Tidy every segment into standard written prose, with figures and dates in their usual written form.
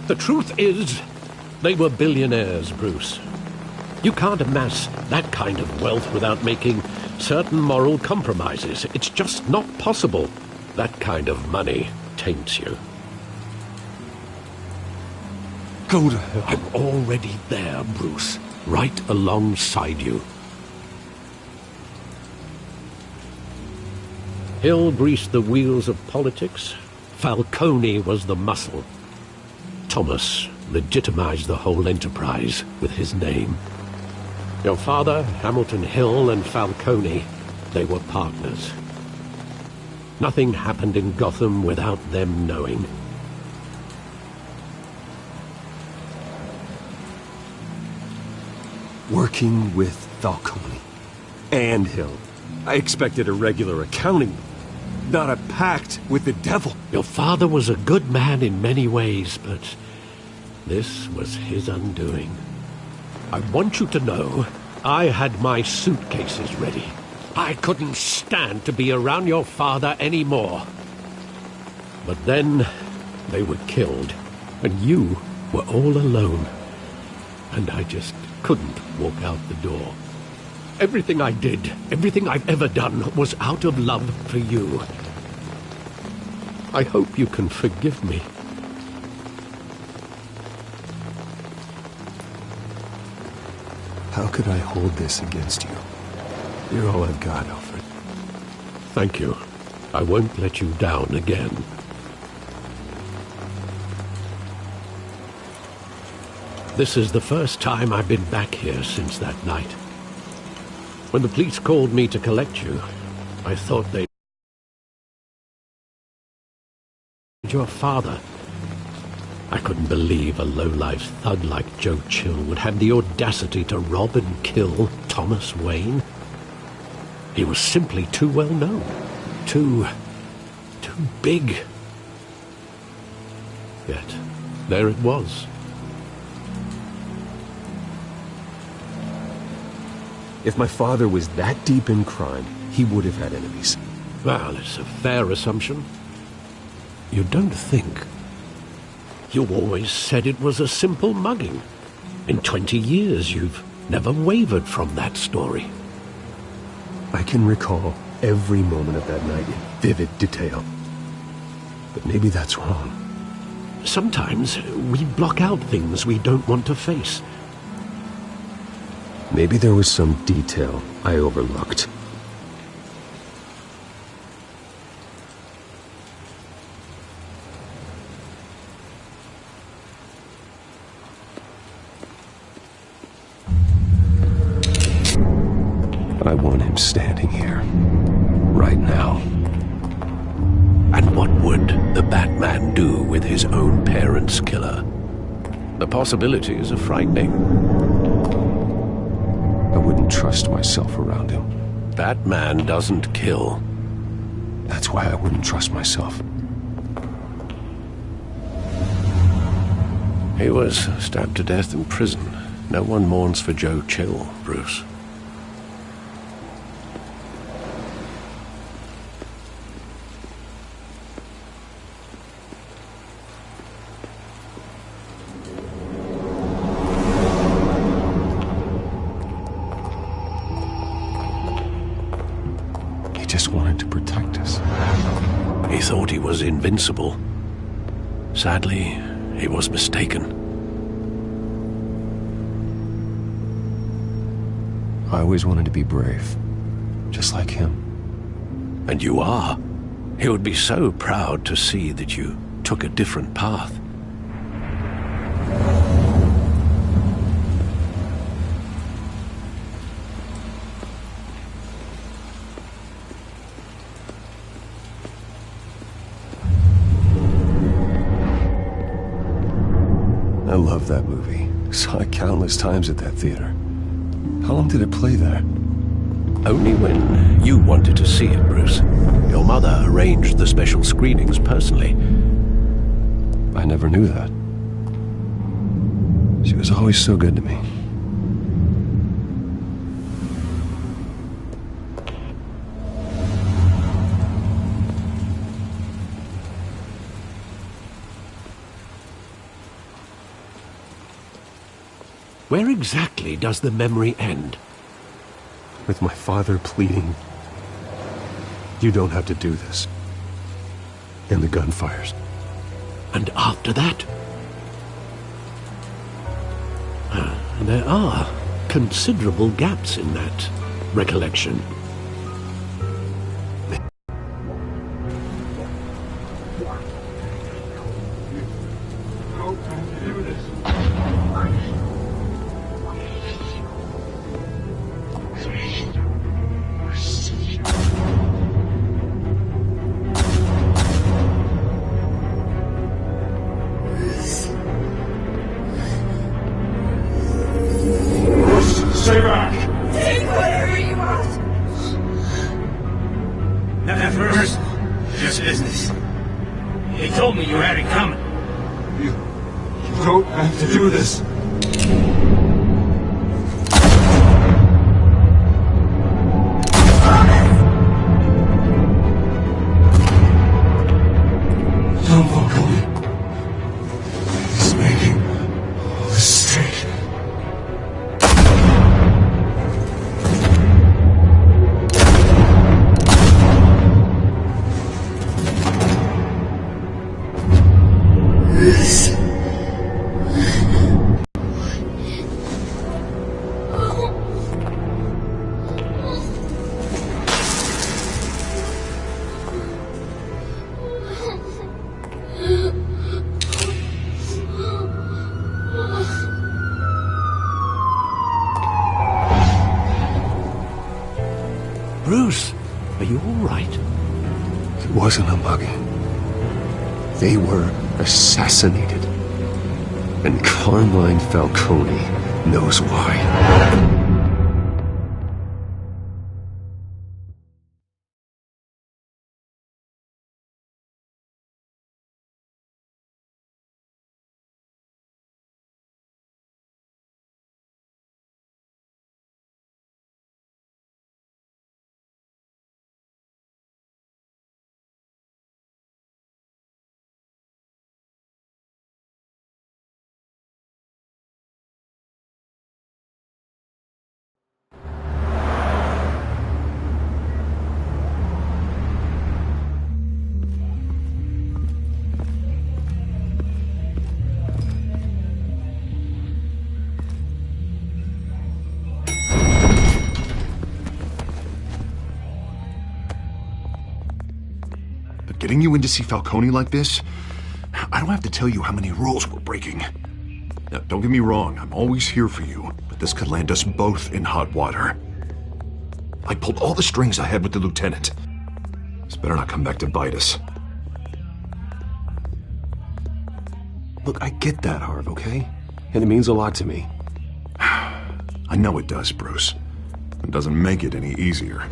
The truth is, they were billionaires, Bruce. You can't amass that kind of wealth without making certain moral compromises. It's just not possible. That kind of money taints you. Go to hell. I'm already there, Bruce. Right alongside you. Hill greased the wheels of politics. Falcone was the muscle. Thomas legitimized the whole enterprise with his name. Your father, Hamilton Hill, and Falcone, they were partners. Nothing happened in Gotham without them knowing. Working with Falcone and Hill. I expected a regular accounting, not a pact with the devil. Your father was a good man in many ways, but this was his undoing. I want you to know, I had my suitcases ready. I couldn't stand to be around your father anymore. But then they were killed, and you were all alone. And I just couldn't walk out the door. Everything I did, everything I've ever done, was out of love for you. I hope you can forgive me. How could I hold this against you? You're all I've got, Alfred. Thank you. I won't let you down again. This is the first time I've been back here since that night. When the police called me to collect you, I thought they'd... Your father. I couldn't believe a low-life thug like Joe Chill would have the audacity to rob and kill Thomas Wayne. He was simply too well known. Too big. Yet, there it was. If my father was that deep in crime, he would have had enemies. Well, it's a fair assumption. You don't think. You always said it was a simple mugging. In 20 years, you've never wavered from that story. I can recall every moment of that night in vivid detail. But maybe that's wrong. Sometimes we block out things we don't want to face. Maybe there was some detail I overlooked. I want him standing here, right now. And what would the Batman do with his own parents' killer? The possibilities are frightening. I wouldn't trust myself around him. Batman doesn't kill. That's why I wouldn't trust myself. He was stabbed to death in prison. No one mourns for Joe Chill, Bruce. Just wanted to protect us. He thought he was invincible. Sadly, he was mistaken. I always wanted to be brave, just like him. And you are. He would be so proud to see that you took a different path. I love that movie. Saw it countless times at that theater. How long did it play there? Only when you wanted to see it, Bruce. Your mother arranged the special screenings personally. I never knew that. She was always so good to me. Where exactly does the memory end? With my father pleading, "You don't have to do this." And the gun fires. And after that? There are considerable gaps in that recollection. Stay back! Take whatever you want! Nothing personal. Just business. He told me you had it coming. You don't have to do this. Don't walk away. He's making a mistake. Bruce, are you all right? It wasn't a mug. They were assassinated. And Carmine Falcone knows why. Getting you in to see Falcone like this, I don't have to tell you how many rules we're breaking. Now, don't get me wrong, I'm always here for you, but this could land us both in hot water. I pulled all the strings I had with the lieutenant. This better not come back to bite us. Look, I get that, Harv, okay? And it means a lot to me. I know it does, Bruce. It doesn't make it any easier.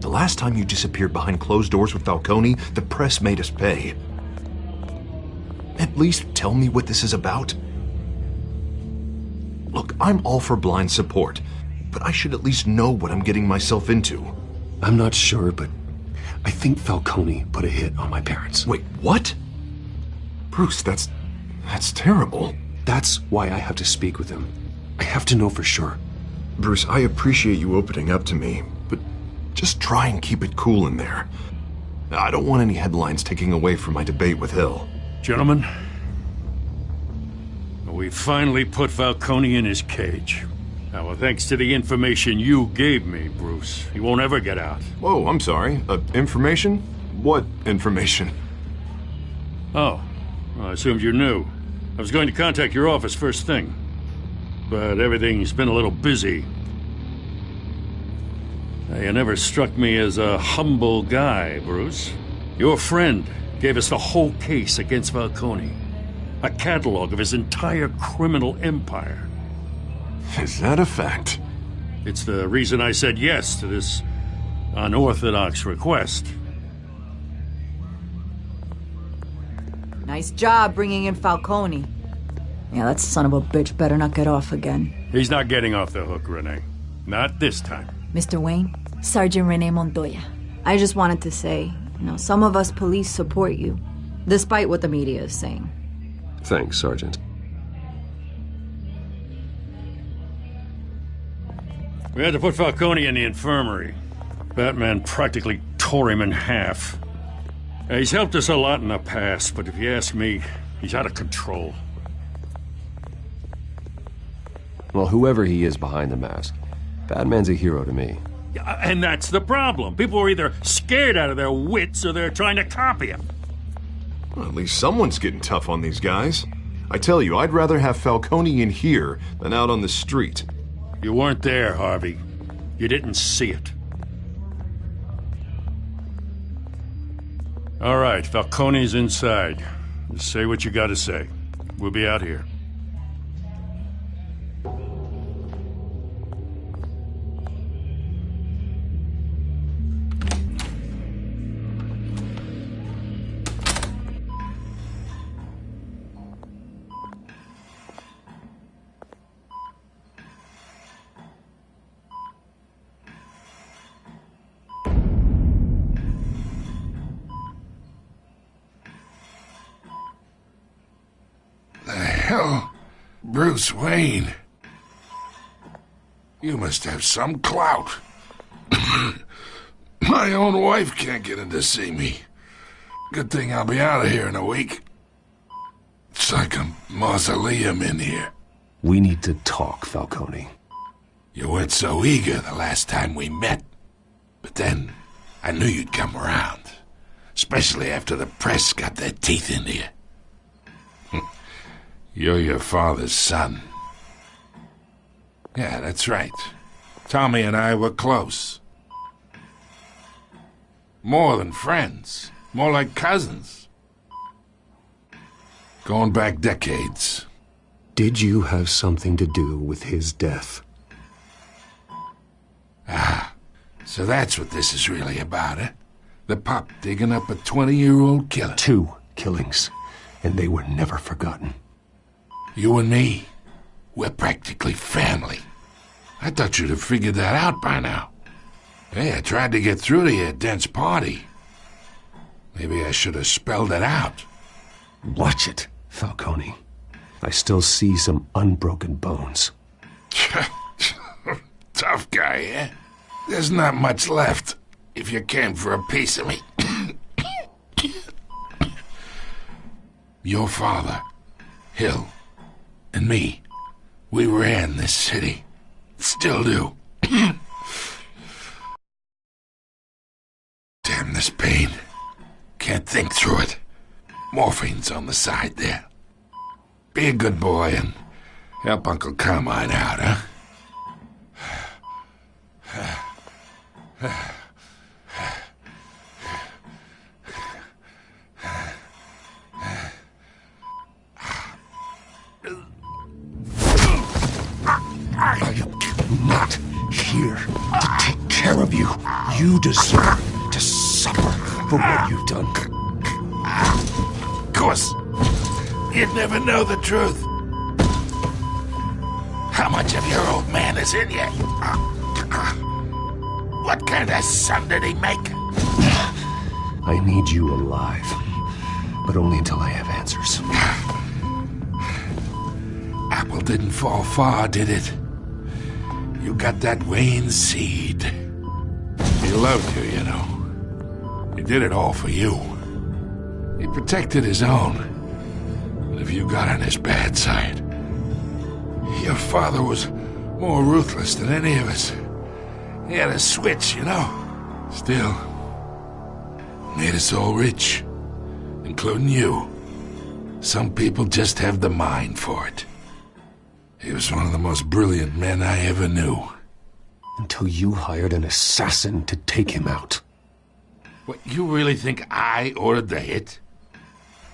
The last time you disappeared behind closed doors with Falcone, the press made us pay. At least tell me what this is about. Look, I'm all for blind support, but I should at least know what I'm getting myself into. I'm not sure, but I think Falcone put a hit on my parents. Wait, what? Bruce, that's terrible. That's why I have to speak with him. I have to know for sure. Bruce, I appreciate you opening up to me, but just try and keep it cool in there. I don't want any headlines taking away from my debate with Hill. Gentlemen, we finally put Falcone in his cage. Now, well, thanks to the information you gave me, Bruce, he won't ever get out. Whoa, I'm sorry. Information? What information? Oh, well, I assumed you knew. I was going to contact your office first thing, but everything's been a little busy. You never struck me as a humble guy, Bruce. Your friend gave us the whole case against Falcone. A catalog of his entire criminal empire. Is that a fact? It's the reason I said yes to this unorthodox request. Nice job bringing in Falcone. Yeah, that son of a bitch better not get off again. He's not getting off the hook, Renee. Not this time. Mr. Wayne, Sergeant Renee Montoya. I just wanted to say, some of us police support you, despite what the media is saying. Thanks, Sergeant. We had to put Falcone in the infirmary. Batman practically tore him in half. He's helped us a lot in the past, but if you ask me, he's out of control. Well, whoever he is behind the mask, Batman's a hero to me. Yeah, and that's the problem. People are either scared out of their wits or they're trying to copy him. Well, at least someone's getting tough on these guys. I tell you, I'd rather have Falcone in here than out on the street. You weren't there, Harvey. You didn't see it. All right, Falcone's inside. Just say what you gotta say. We'll be out here. Hell, Bruce Wayne. You must have some clout. My own wife can't get in to see me. Good thing I'll be out of here in a week. It's like a mausoleum in here. We need to talk, Falcone. You weren't so eager the last time we met. But then, I knew you'd come around. Especially after the press got their teeth into you. You're your father's son. Yeah, that's right. Tommy and I were close. More than friends. More like cousins. Going back decades. Did you have something to do with his death? Ah, so that's what this is really about, eh? The pup digging up a 20-year-old killer. 2 killings, and they were never forgotten. You and me, we're practically family. I thought you'd have figured that out by now. Hey, I tried to get through to you at Dent's party. Maybe I should have spelled it out. Watch it, Falcone. I still see some unbroken bones. Tough guy, eh? There's not much left, if you came for a piece of me. Your father, Hill, and me, we ran this city. Still do. Damn this pain. Can't think through it. Morphine's on the side there. Be a good boy and help Uncle Carmine out, huh? I am not here to take care of you. You deserve to suffer for what you've done. Of course, you'd never know the truth. How much of your old man is in you? What kind of son did he make? I need you alive, but only until I have answers. Apple didn't fall far, did it? You got that Wayne seed. He loved you, you know. He did it all for you. He protected his own. But if you got on his bad side, your father was more ruthless than any of us. He had a switch, you know. Still, made us all rich, including you. Some people just have the mind for it. He was one of the most brilliant men I ever knew. Until you hired an assassin to take him out. What, you really think I ordered the hit?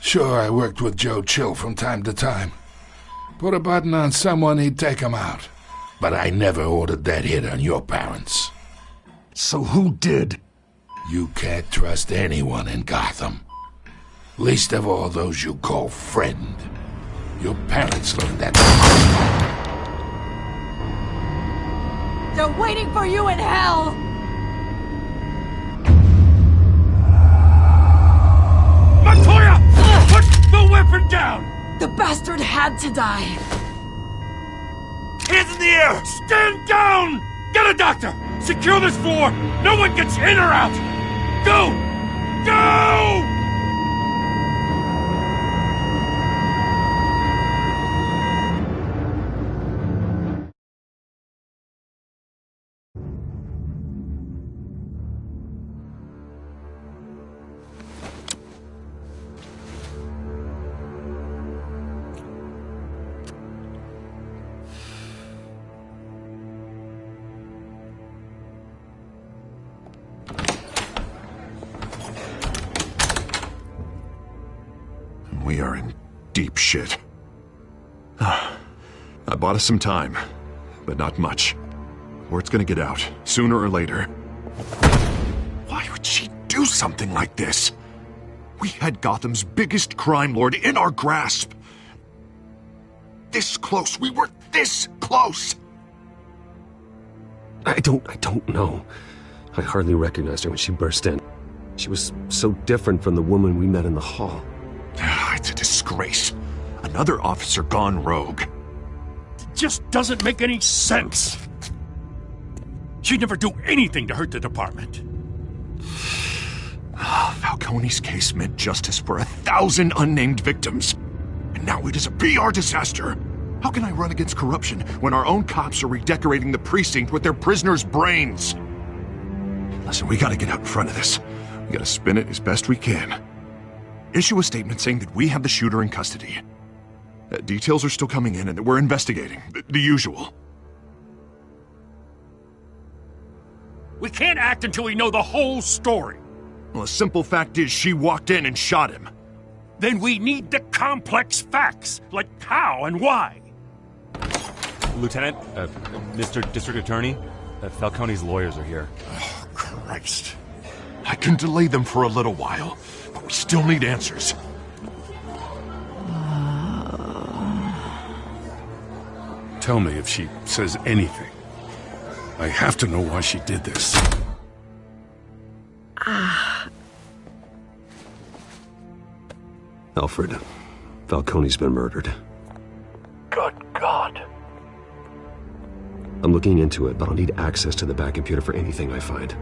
Sure, I worked with Joe Chill from time to time. Put a button on someone, he'd take him out. But I never ordered that hit on your parents. So who did? You can't trust anyone in Gotham. Least of all those you call friend. Your parents learned that. They're waiting for you in hell! Montoya! Put the weapon down! The bastard had to die. Hands in the air! Stand down! Get a doctor! Secure this floor! No one gets in or out! Go! Go! We are in deep shit. I bought us some time, but not much. Word's gonna get out, sooner or later. Why would she do something like this? We had Gotham's biggest crime lord in our grasp. This close. We were this close. I don't know. I hardly recognized her when she burst in. She was so different from the woman we met in the hall. It's a disgrace. Another officer gone rogue. It just doesn't make any sense. She'd never do anything to hurt the department. Falcone's case meant justice for 1,000 unnamed victims. And now it is a PR disaster. How can I run against corruption when our own cops are redecorating the precinct with their prisoners' brains? Listen, we gotta get out in front of this. We gotta spin it as best we can. Issue a statement saying that we have the shooter in custody. Details are still coming in and that we're investigating. The usual. We can't act until we know the whole story. Well, the simple fact is she walked in and shot him. Then we need the complex facts, like how and why. Lieutenant, Mr. District Attorney, Falcone's lawyers are here. Oh, Christ. I can delay them for a little while, but we still need answers. Tell me if she says anything. I have to know why she did this. Alfred, Falcone's been murdered. Good God. I'm looking into it, but I'll need access to the back computer for anything I find.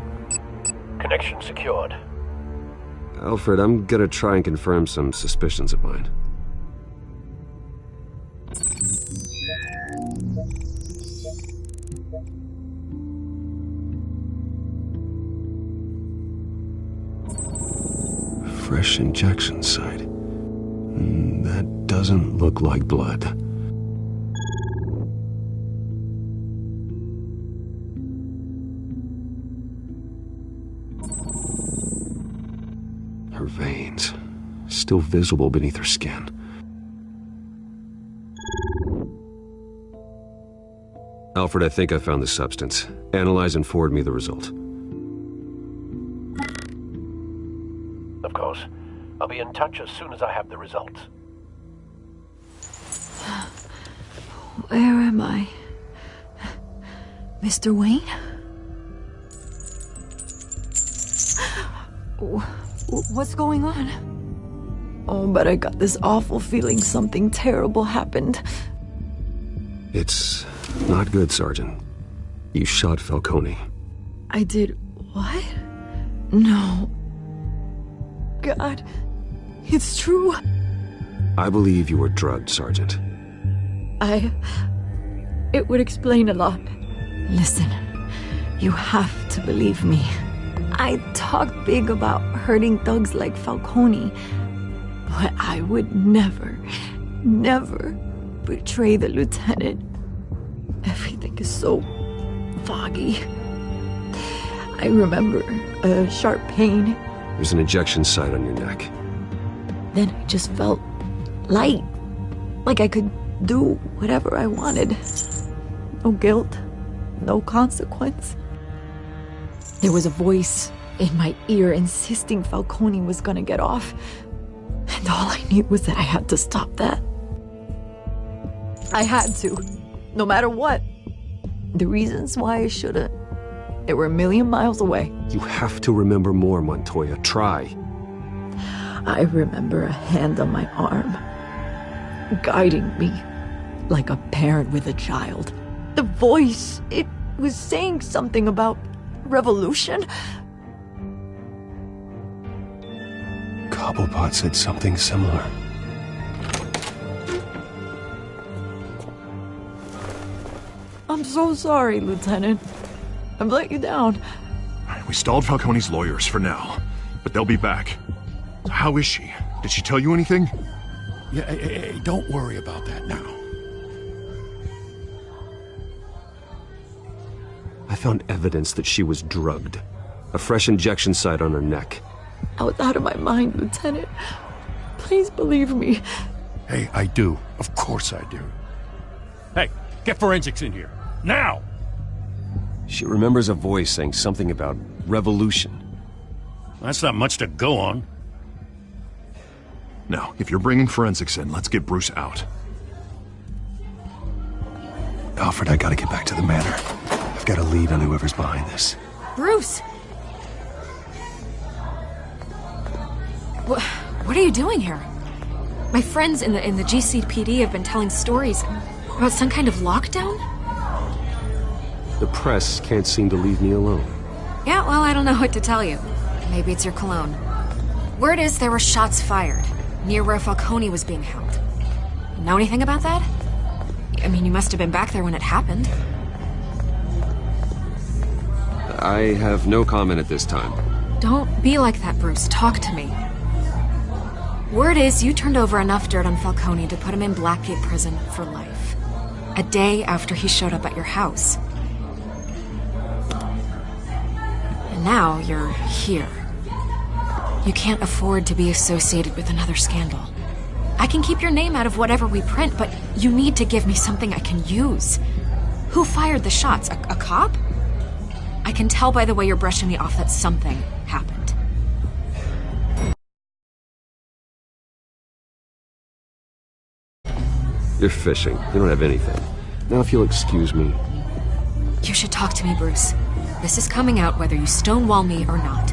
Connection secured. Alfred, I'm gonna try and confirm some suspicions of mine. Fresh injection site. That doesn't look like blood. Her veins, still visible beneath her skin. Alfred, I think I found the substance. Analyze and forward me the result. Of course. I'll be in touch as soon as I have the results. Where am I? Mr. Wayne? What's going on? Oh, but I got this awful feeling something terrible happened. It's not good, Sergeant. You shot Falcone. I did what? No. God, it's true. I believe you were drugged, Sergeant. It would explain a lot. Listen, you have to believe me. I talk big about hurting thugs like Falcone, but I would never betray the lieutenant. Everything is so foggy. I remember a sharp pain. There's an injection site on your neck. Then I just felt light, like I could do whatever I wanted. No guilt, no consequence. There was a voice in my ear insisting Falcone was gonna get off. And all I knew was that I had to stop that. I had to, no matter what. The reasons why I shouldn't, they were a million miles away. You have to remember more, Montoya. Try. I remember a hand on my arm, guiding me like a parent with a child. The voice, it was saying something about revolution. Cobblepot said something similar. I'm so sorry, Lieutenant. I've let you down. We stalled Falcone's lawyers for now, but they'll be back. How is she? Did she tell you anything? Yeah, hey, don't worry about that now. I found evidence that she was drugged. A fresh injection site on her neck. I was out of my mind, Lieutenant. Please believe me. Hey, I do. Of course I do. Hey, get forensics in here. Now! She remembers a voice saying something about revolution. That's not much to go on. Now, if you're bringing forensics in, let's get Bruce out. Alfred, I gotta get back to the manor. I've got a lead on whoever's behind this. Bruce! What are you doing here? My friends in the GCPD have been telling stories about some kind of lockdown? The press can't seem to leave me alone. Yeah, well, I don't know what to tell you. Maybe it's your cologne. Word is there were shots fired near where Falcone was being held. Know anything about that? I mean, you must have been back there when it happened. I have no comment at this time. Don't be like that, Bruce. Talk to me. Word is you turned over enough dirt on Falcone to put him in Blackgate Prison for life. A day after he showed up at your house. And now you're here. You can't afford to be associated with another scandal. I can keep your name out of whatever we print, but you need to give me something I can use. Who fired the shots? A cop? I can tell by the way you're brushing me off that something happened. You're fishing. You don't have anything. Now if you'll excuse me. You should talk to me, Bruce. This is coming out whether you stonewall me or not.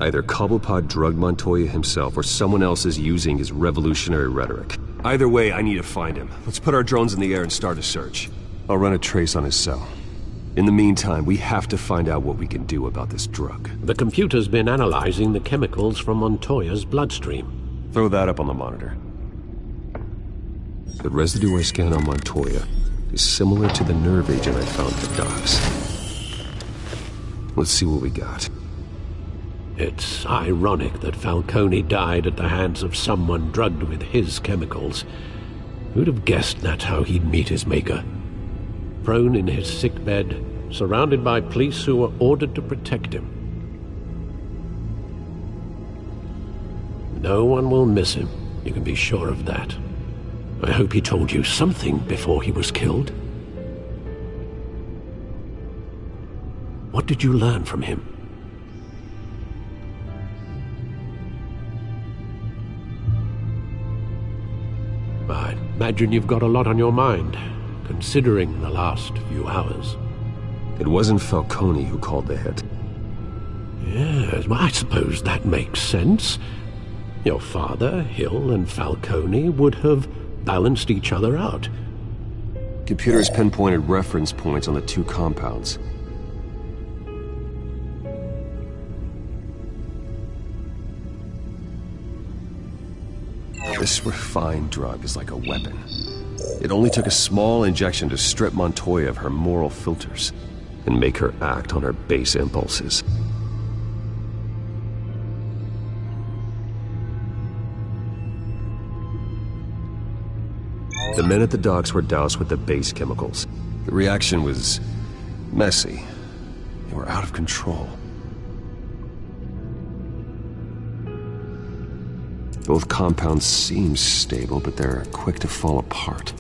Either Cobblepot drugged Montoya himself or someone else is using his revolutionary rhetoric. Either way, I need to find him. Let's put our drones in the air and start a search. I'll run a trace on his cell. In the meantime, we have to find out what we can do about this drug. The computer's been analyzing the chemicals from Montoya's bloodstream. Throw that up on the monitor. The residue I scanned on Montoya is similar to the nerve agent I found at the docks. Let's see what we got. It's ironic that Falcone died at the hands of someone drugged with his chemicals. Who'd have guessed that's how he'd meet his maker? Prone in his sickbed, surrounded by police who were ordered to protect him. No one will miss him, you can be sure of that. I hope he told you something before he was killed. What did you learn from him? I imagine you've got a lot on your mind, considering the last few hours. It wasn't Falcone who called the hit. Yes, well, I suppose that makes sense. Your father, Hill, and Falcone would have balanced each other out. Computers pinpointed reference points on the two compounds. This refined drug is like a weapon. It only took a small injection to strip Montoya of her moral filters and make her act on her base impulses. The men at the docks were doused with the base chemicals. The reaction was messy. They were out of control. Both compounds seem stable, but they're quick to fall apart.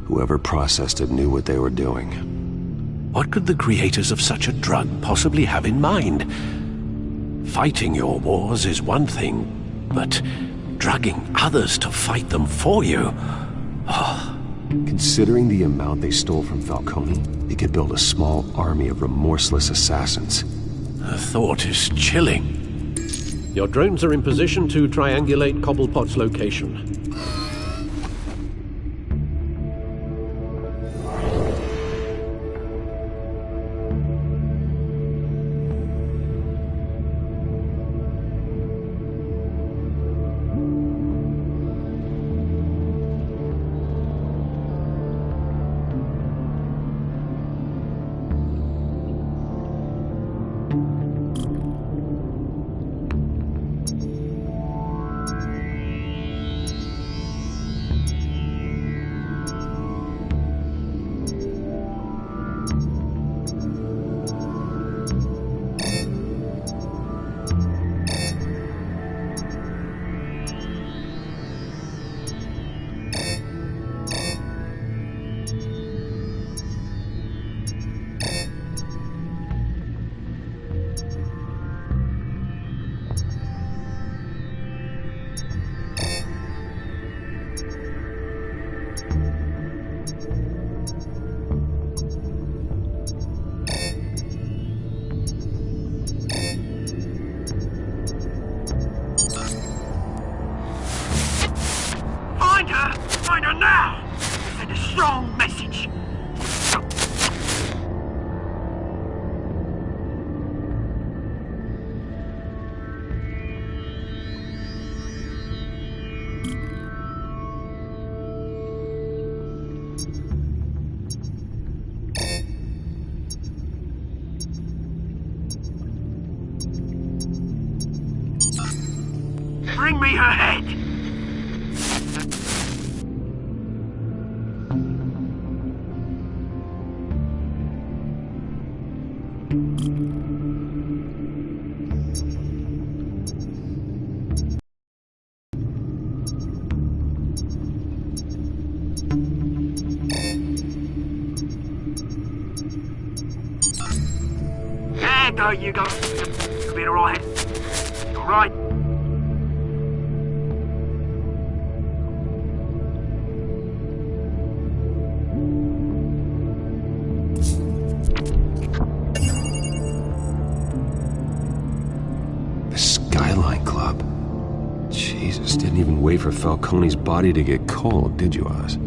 Whoever processed it knew what they were doing. What could the creators of such a drug possibly have in mind? Fighting your wars is one thing, but drugging others to fight them for you... Oh. Considering the amount they stole from Falcone, they could build a small army of remorseless assassins. The thought is chilling. Your drones are in position to triangulate Cobblepot's location. Find her now! Send a strong message. Bring me her head! There you go. You'll be alright. Alright. The Skyline Club. Jesus, didn't even wait for Falcone's body to get cold, did you, Oz?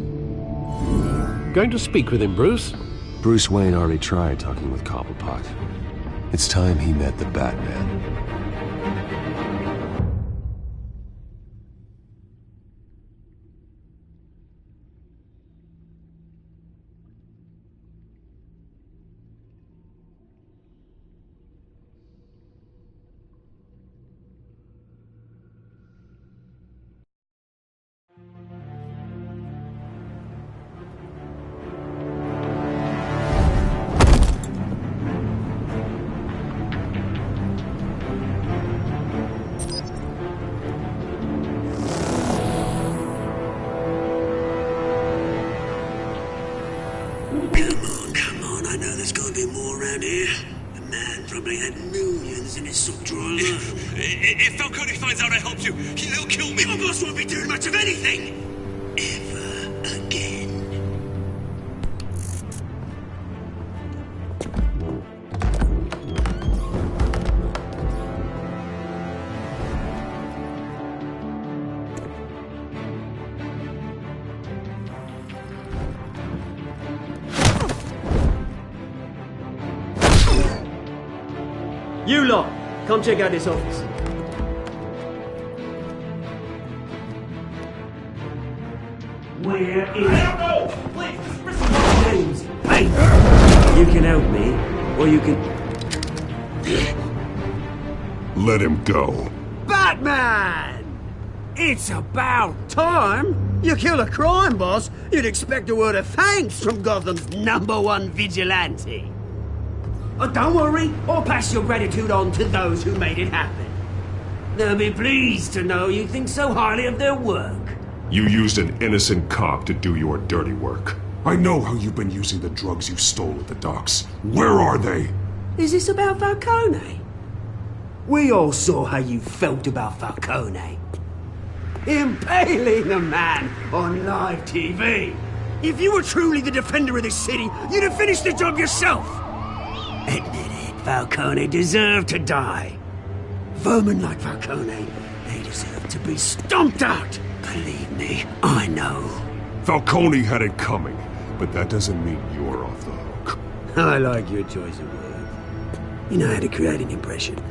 Going to speak with him, Bruce? Bruce Wayne already tried talking with Cobblepot. It's time he met the Batman. If Falcone finds out I helped you, he'll kill me. Your boss won't be doing much of anything. Ever again. You lot, come check out this office. Where is... No! Please, James, hey! You can help me, or you can... Let him go. Batman! It's about time! You kill a crime boss, you'd expect a word of thanks from Gotham's #1 vigilante. Oh, don't worry, I'll pass your gratitude on to those who made it happen. They'll be pleased to know you think so highly of their work. You used an innocent cop to do your dirty work. I know how you've been using the drugs you stole at the docks. Where are they? Is this about Falcone? We all saw how you felt about Falcone. Impaling a man on live TV. If you were truly the defender of this city, you'd have finished the job yourself. Admit it, Falcone deserved to die. Vermin like Falcone, they deserve to be stomped out. Believe me, I know. Falcone had it coming, but that doesn't mean you're off the hook. I like your choice of words. You know how to create an impression.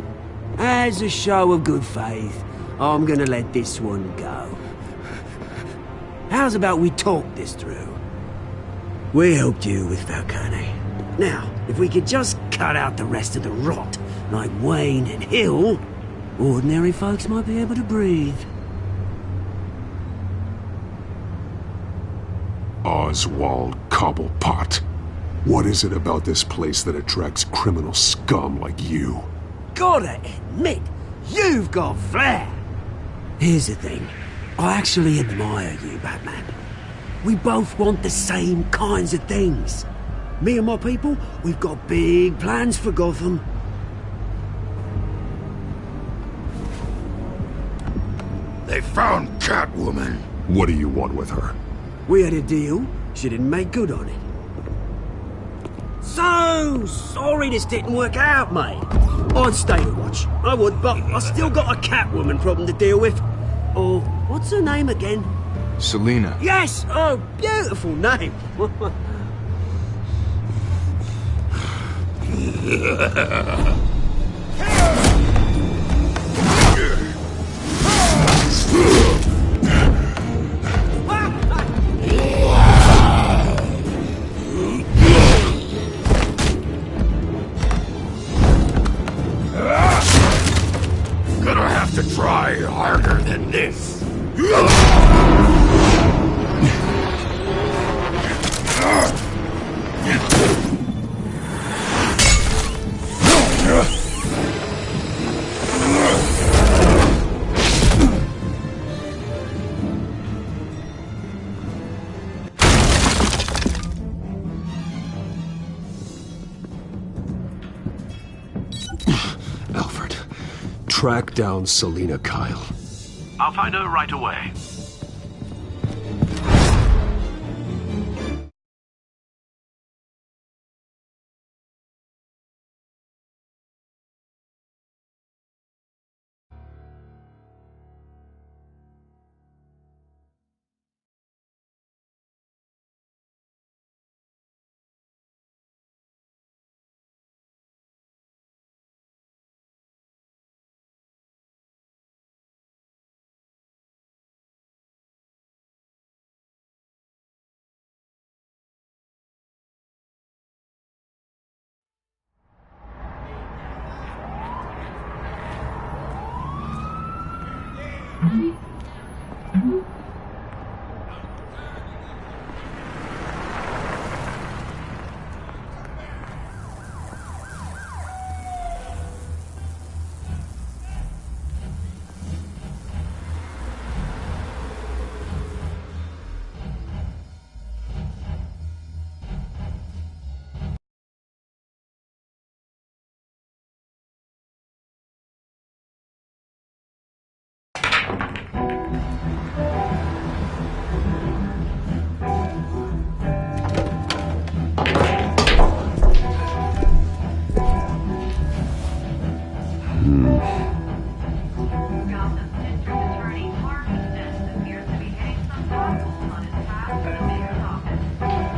As a show of good faith, I'm gonna let this one go. How's about we talk this through? We helped you with Falcone. Now, if we could just cut out the rest of the rot, like Wayne and Hill, ordinary folks might be able to breathe. Oswald Cobblepot. What is it about this place that attracts criminal scum like you? Gotta admit, you've got flair. Here's the thing. I actually admire you, Batman. We both want the same kinds of things. Me and my people, we've got big plans for Gotham. They found Catwoman. What do you want with her? We had a deal. She didn't make good on it. So sorry this didn't work out, mate. I'd stay to watch. I would, but I still got a Catwoman problem to deal with. Oh, what's her name again? Selina. Yes! Oh, beautiful name. Gonna have to try harder than this. Alfred, track down Selina Kyle. I'll find her right away.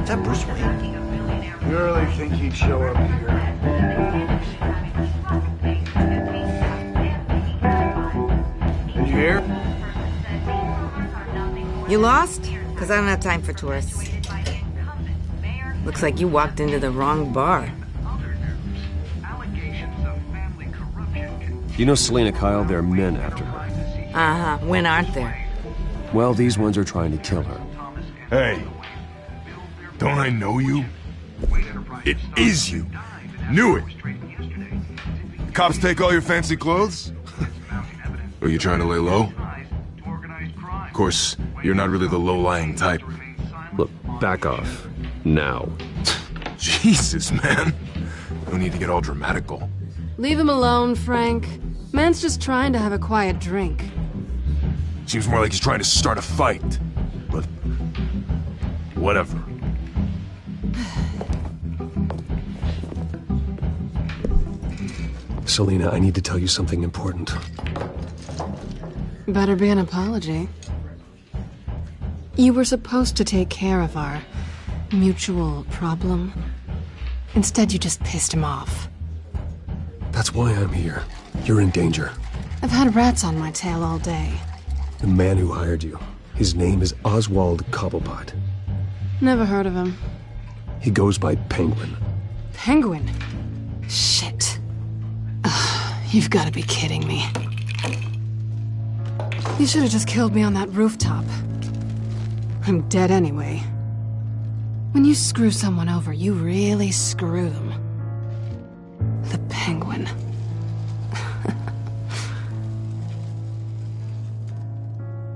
Is that Bruce Wayne? You really think he'd show up here? Did you hear? You lost? Because I don't have time for tourists. Looks like you walked into the wrong bar. You know Selina Kyle? There are men after her. Uh-huh. When aren't there? Well, these ones are trying to kill her. Hey, don't I know you? It is you. Knew it. Cops take all your fancy clothes? Are you trying to lay low? Of course, you're not really the low-lying type. Look, back off. Now. Jesus, man. No need to get all dramatical. Leave him alone, Frank. Man's just trying to have a quiet drink. Seems more like he's trying to start a fight. But... whatever. Selina, I need to tell you something important. Better be an apology. You were supposed to take care of our mutual problem. Instead, you just pissed him off. That's why I'm here. You're in danger. I've had rats on my tail all day. The man who hired you. His name is Oswald Cobblepot. Never heard of him. He goes by Penguin. Penguin? Shit. Ugh, you've got to be kidding me. You should have just killed me on that rooftop. I'm dead anyway. When you screw someone over, you really screw them. The Penguin.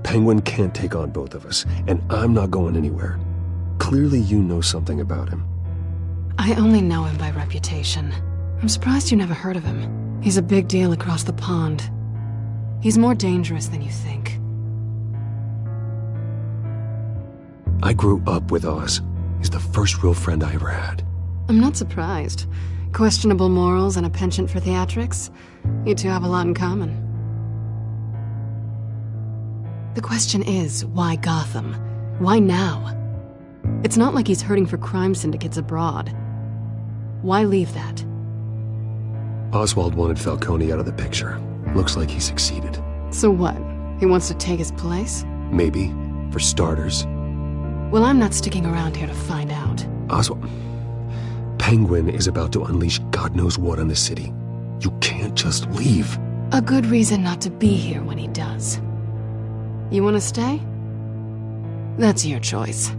Penguin can't take on both of us, and I'm not going anywhere. Clearly you know something about him. I only know him by reputation. I'm surprised you never heard of him. He's a big deal across the pond. He's more dangerous than you think. I grew up with Oz. He's the first real friend I ever had. I'm not surprised. Questionable morals and a penchant for theatrics. You two have a lot in common. The question is, why Gotham? Why now? It's not like he's hurting for crime syndicates abroad. Why leave that? Oswald wanted Falcone out of the picture. Looks like he succeeded. So what? He wants to take his place? Maybe. For starters. Well, I'm not sticking around here to find out. Oswald... Penguin is about to unleash God knows what on the city. You can't just leave. A good reason not to be here when he does. You want to stay? That's your choice.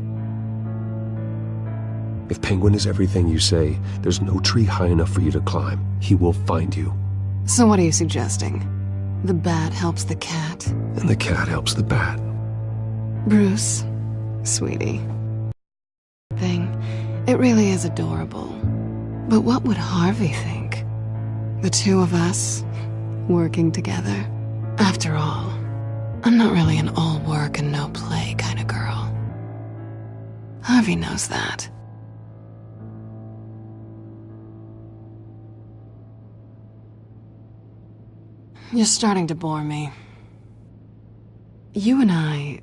If Penguin is everything you say, there's no tree high enough for you to climb. He will find you. So what are you suggesting? The bat helps the cat? And the cat helps the bat. Bruce, sweetie. It really is adorable. But what would Harvey think? The two of us, working together. After all, I'm not really an all work and no play kind of girl. Harvey knows that. You're starting to bore me. You and I...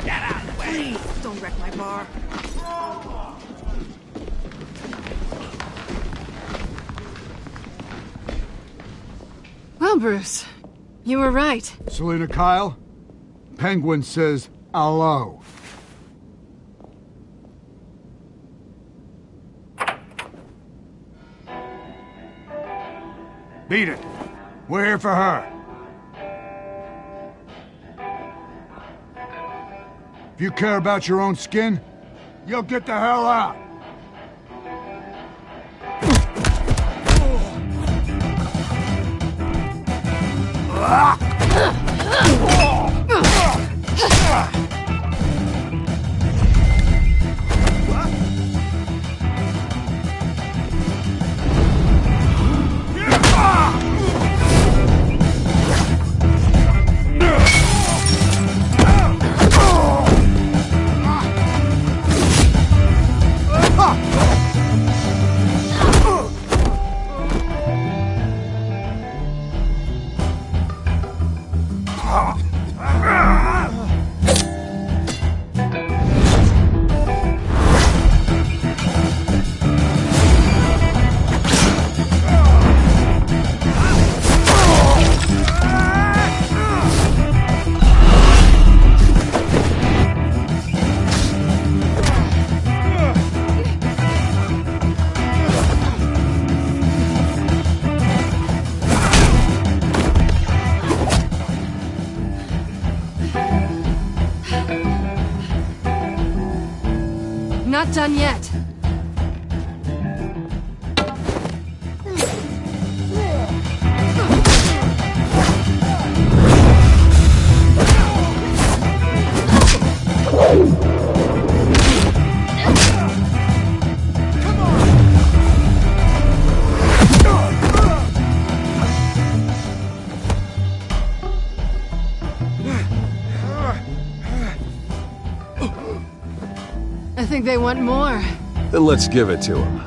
Get out of the way! Please, don't wreck my bar. Well, Bruce, you were right. Selina Kyle, Penguin says hello. Beat it. We're here for her. If you care about your own skin, you'll get the hell out. Not done yet. I think they want more. Then let's give it to them.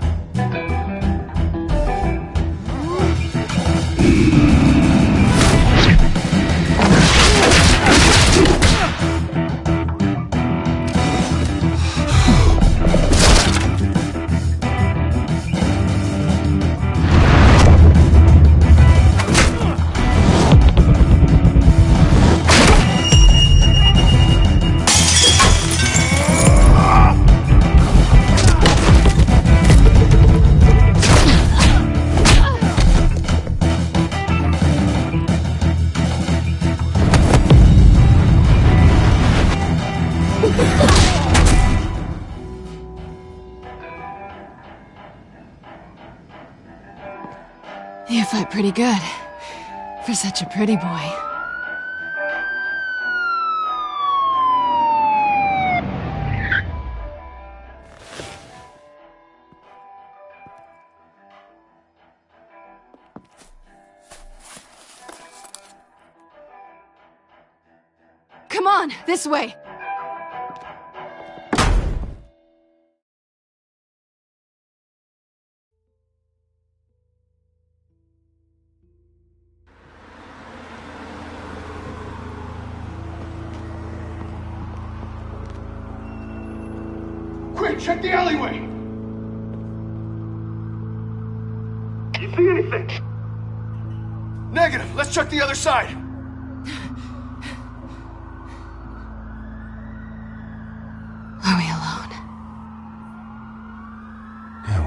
You fight pretty good. For such a pretty boy. Come on, this way! Quick, check the alleyway! You see anything? Negative. Let's check the other side. Are we alone? Yeah,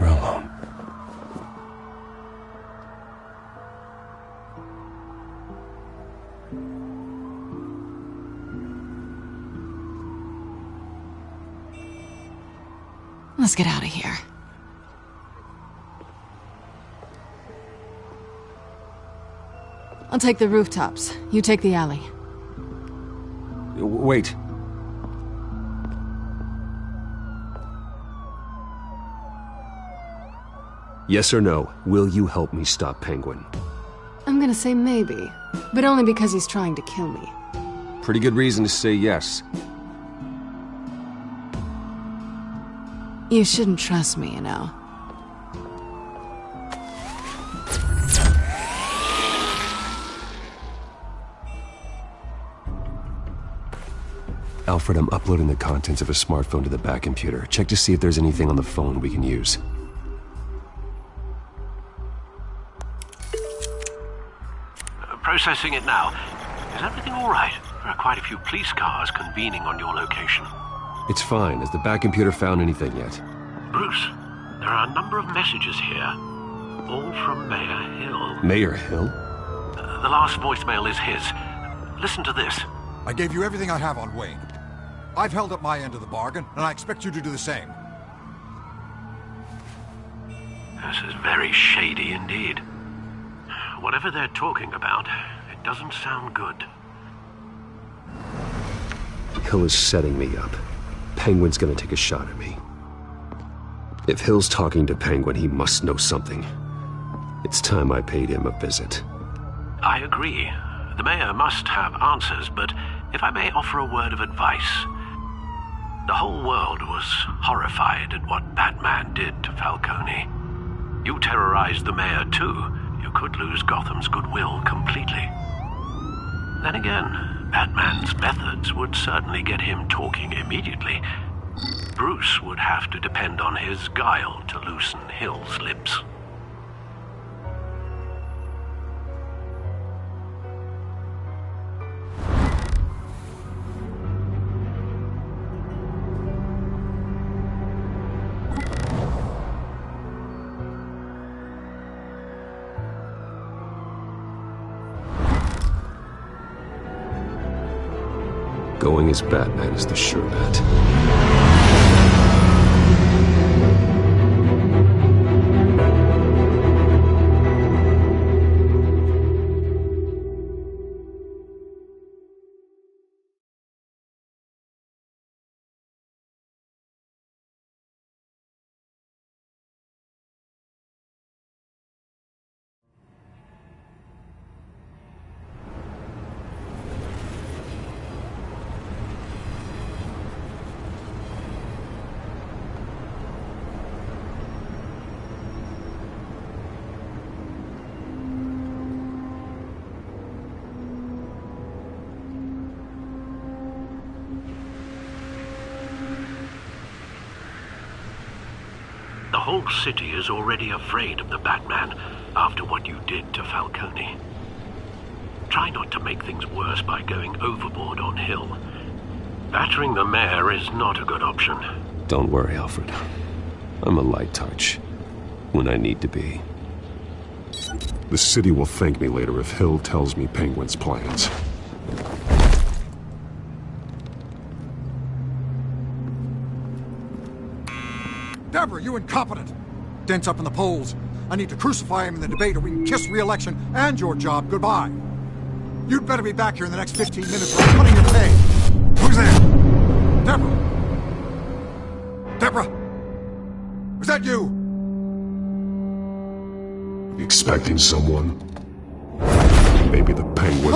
we're alone. Let's get out of here. I'll take the rooftops. You take the alley. Wait. Yes or no, will you help me stop Penguin? I'm gonna say maybe, but only because he's trying to kill me. Pretty good reason to say yes. You shouldn't trust me, you know. Alfred, I'm uploading the contents of a smartphone to the back computer. Check to see if there's anything on the phone we can use. Processing it now. Is everything all right? There are quite a few police cars convening on your location. It's fine. Has the back computer found anything yet? Bruce, there are a number of messages here, all from Mayor Hill. Mayor Hill? The last voicemail is his. Listen to this. I gave you everything I have on Wayne. I've held up my end of the bargain, and I expect you to do the same. This is very shady indeed. Whatever they're talking about, it doesn't sound good. Hill is setting me up. Penguin's gonna take a shot at me. If Hill's talking to Penguin, he must know something. It's time I paid him a visit. I agree. The mayor must have answers, but if I may offer a word of advice. The whole world was horrified at what Batman did to Falcone. You terrorized the mayor too. You could lose Gotham's goodwill completely. Then again, Batman's methods would certainly get him talking immediately. Bruce would have to depend on his guile to loosen Hill's lips. Going as Batman is the sure bet. whole city is already afraid of the Batman after what you did to Falcone. Try not to make things worse by going overboard on Hill. Battering the mayor is not a good option. Don't worry, Alfred. I'm a light touch when I need to be. The city will thank me later if Hill tells me Penguin's plans. Deborah, you incompetent! Dent's up in the polls. I need to crucify him in the debate or we can kiss re-election and your job goodbye. You'd better be back here in the next 15 minutes or I'm cutting your pay. Who's there? Deborah? Deborah? Was that you? Expecting someone? Maybe the Penguin?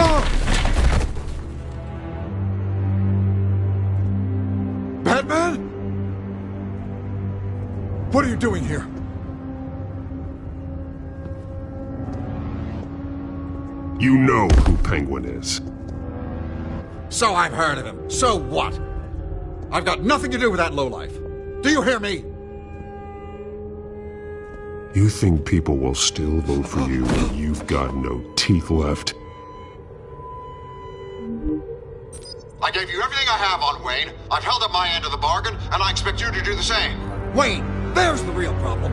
Batman? What are you doing here? You know who Penguin is. So I've heard of him. So what? I've got nothing to do with that lowlife. Do you hear me? You think people will still vote for you when you've got no teeth left? I gave you everything I have on Wayne. I've held up my end of the bargain, and I expect you to do the same. Wayne, there's the real problem.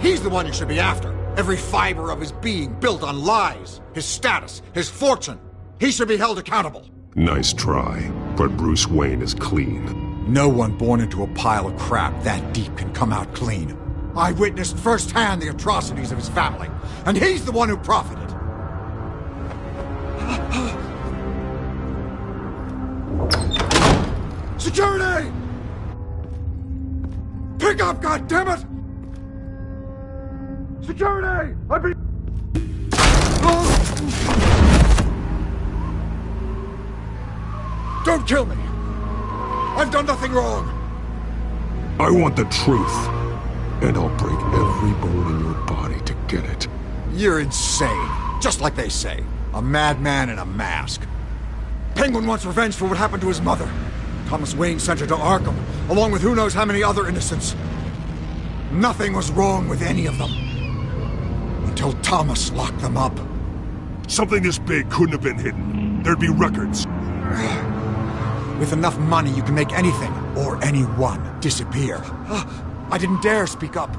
He's the one you should be after. Every fiber of his being built on lies. His status, his fortune. He should be held accountable. Nice try, but Bruce Wayne is clean. No one born into a pile of crap that deep can come out clean. I witnessed firsthand the atrocities of his family, and he's the one who profited. Security! Pick up, goddammit! Security! I've been... Don't kill me! I've done nothing wrong! I want the truth, and I'll break every bone in your body to get it. You're insane. Just like they say. A madman in a mask. Penguin wants revenge for what happened to his mother. Thomas Wayne sent her to Arkham, along with who knows how many other innocents. Nothing was wrong with any of them. Until Thomas locked them up. Something this big couldn't have been hidden. There'd be records. With enough money, you can make anything, or anyone, disappear. I didn't dare speak up.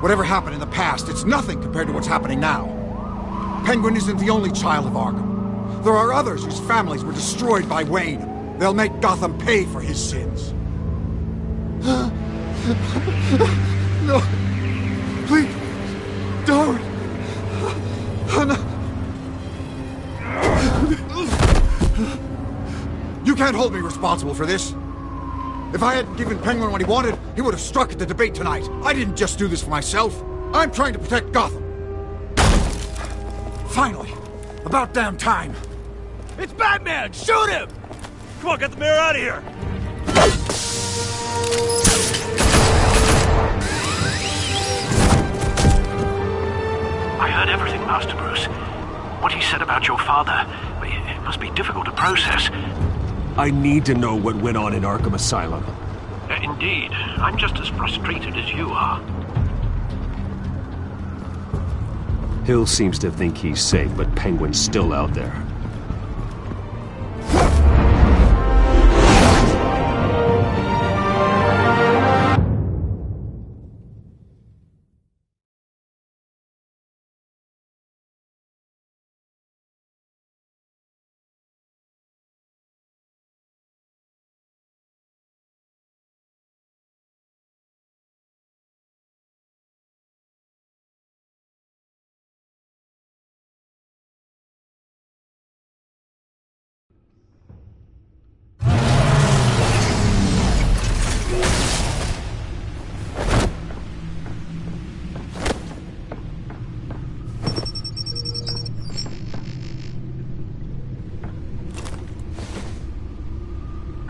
Whatever happened in the past, it's nothing compared to what's happening now. Penguin isn't the only child of Arkham. There are others whose families were destroyed by Wayne. They'll make Gotham pay for his sins. No. Please. Don't. No. You can't hold me responsible for this. If I hadn't given Penguin what he wanted, he would have struck at the debate tonight. I didn't just do this for myself. I'm trying to protect Gotham. Finally. About damn time. It's Batman! Shoot him! Come on, get the mayor out of here! I heard everything, Master Bruce. What he said about your father, it must be difficult to process. I need to know what went on in Arkham Asylum. Indeed. I'm just as frustrated as you are. Hill seems to think he's safe, but Penguin's still out there.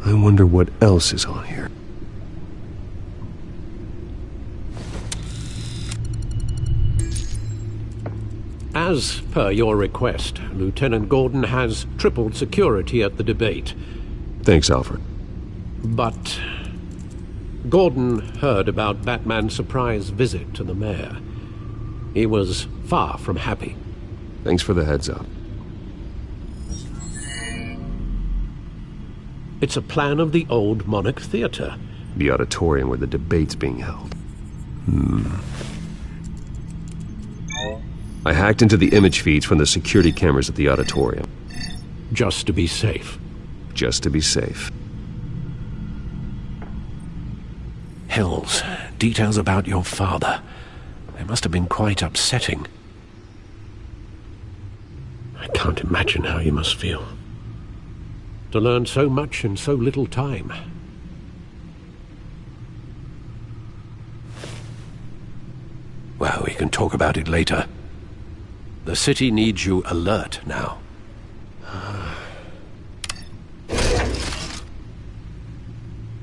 I wonder what else is on here. As per your request, Lieutenant Gordon has tripled security at the debate. Thanks, Alfred. But Gordon heard about Batman's surprise visit to the mayor. He was far from happy. Thanks for the heads up. It's a plan of the old Monarch Theater. The auditorium where the debate's being held. I hacked into the image feeds from the security cameras at the auditorium. Just to be safe. Just to be safe. Hills, details about your father. They must have been quite upsetting. I can't imagine how you must feel. To learn so much in so little time. Well, we can talk about it later. The city needs you alert now.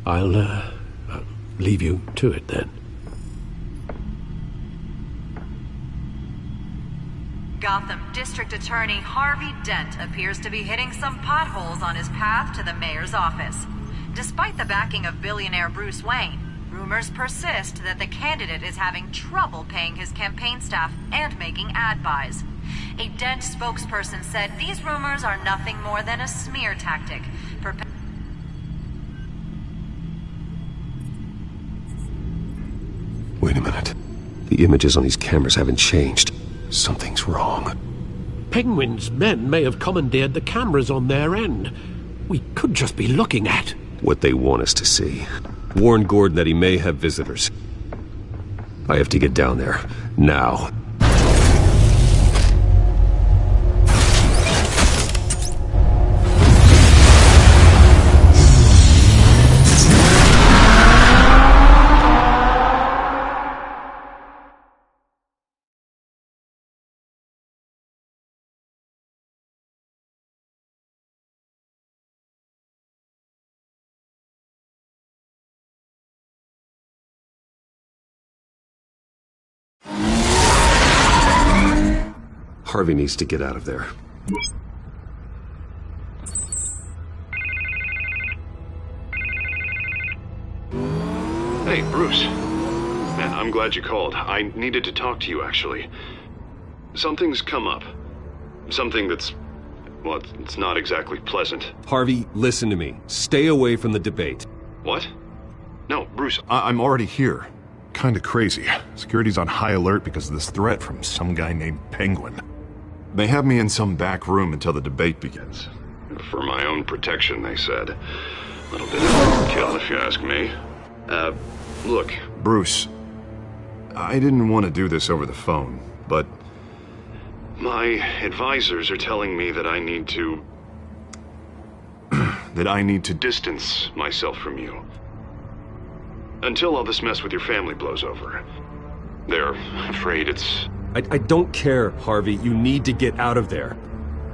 I'll leave you to it then. Gotham District Attorney Harvey Dent appears to be hitting some potholes on his path to the mayor's office. Despite the backing of billionaire Bruce Wayne, rumors persist that the candidate is having trouble paying his campaign staff and making ad buys. A Dent spokesperson said these rumors are nothing more than a smear tactic. Wait a minute. The images on these cameras haven't changed. Something's wrong. Penguin's men may have commandeered the cameras on their end. We could just be looking at what they want us to see. Warn Gordon that he may have visitors. I have to get down there. Now. Harvey needs to get out of there. Hey, Bruce. Man, I'm glad you called. I needed to talk to you, actually. Something's come up. Something that's... well, it's not exactly pleasant. Harvey, listen to me. Stay away from the debate. What? No, Bruce, I'm already here. Kinda crazy. Security's on high alert because of this threat from some guy named Penguin. They have me in some back room until the debate begins. For my own protection, they said. A little bit of overkill, if you ask me. Look, Bruce, I didn't want to do this over the phone, but my advisors are telling me that I need to... that I need to distance myself from you. Until all this mess with your family blows over. They're afraid it's... I don't care, Harvey. You need to get out of there.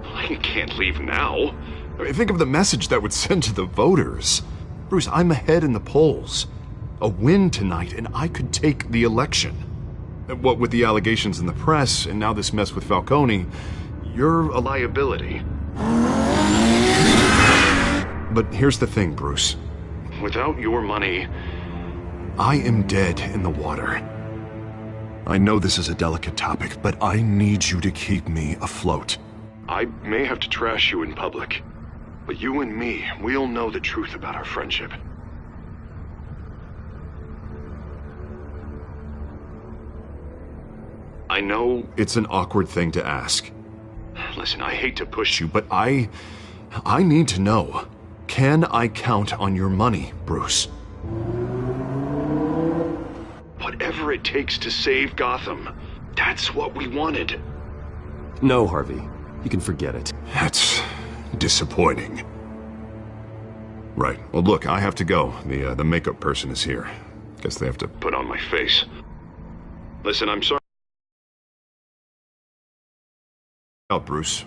I can't leave now. I mean, think of the message that would send to the voters. Bruce, I'm ahead in the polls. A win tonight, and I could take the election. What with the allegations in the press, and now this mess with Falcone, you're a liability. But here's the thing, Bruce. Without your money, I am dead in the water. I know this is a delicate topic, but I need you to keep me afloat. I may have to trash you in public, but you and me, we'll know the truth about our friendship. I know it's an awkward thing to ask. Listen, I hate to push you, but I need to know. Can I count on your money, Bruce? Whatever it takes to save Gotham. That's what we wanted. No, Harvey. You can forget it. That's disappointing. Right. Well, look, I have to go. The makeup person is here. Guess they have to put on my face. Listen, I'm sorry. Out, Bruce.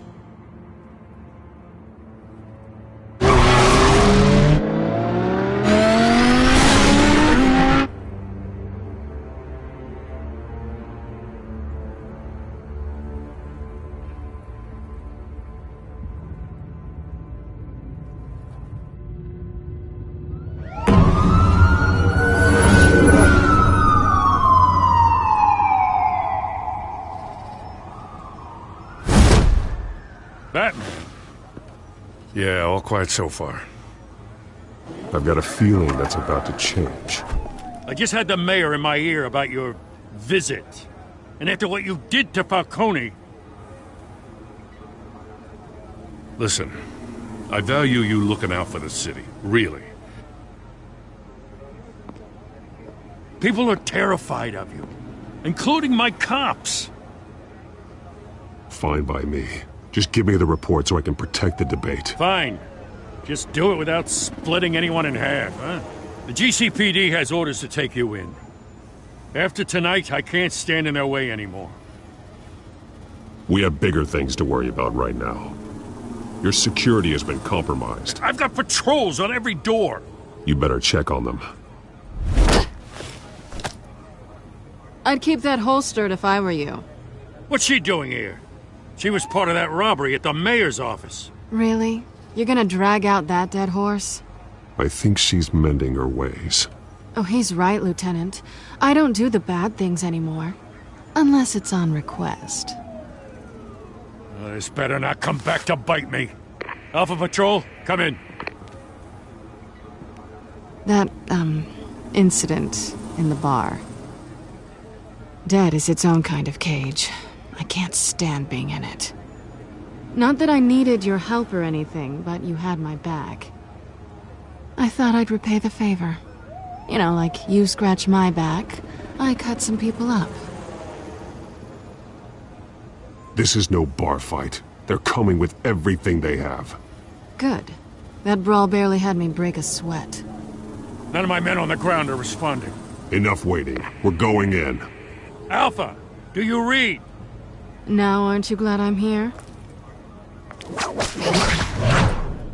Quiet so far. I've got a feeling that's about to change. I just had the mayor in my ear about your visit. And after what you did to Falcone... Listen, I value you looking out for the city. Really. People are terrified of you. Including my cops. Fine by me. Just give me the report so I can protect the debate. Fine. Just do it without splitting anyone in half, huh? The GCPD has orders to take you in. After tonight, I can't stand in their way anymore. We have bigger things to worry about right now. Your security has been compromised. I've got patrols on every door. You better check on them. I'd keep that holstered if I were you. What's she doing here? She was part of that robbery at the mayor's office. Really? You're gonna drag out that dead horse? I think she's mending her ways. Oh, he's right, Lieutenant. I don't do the bad things anymore. Unless it's on request. This better not come back to bite me. Alpha Patrol, come in. That, incident in the bar. Dead is its own kind of cage. I can't stand being in it. Not that I needed your help or anything, but you had my back. I thought I'd repay the favor. You know, like you scratch my back, I cut some people up. This is no bar fight. They're coming with everything they have. Good. That brawl barely had me break a sweat. None of my men on the ground are responding. Enough waiting. We're going in. Alpha, do you read? Now, aren't you glad I'm here?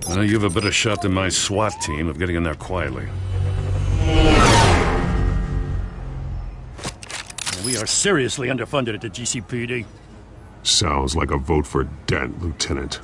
Well, you have a better shot than my SWAT team of getting in there quietly. We are seriously underfunded at the GCPD. Sounds like a vote for Dent, Lieutenant.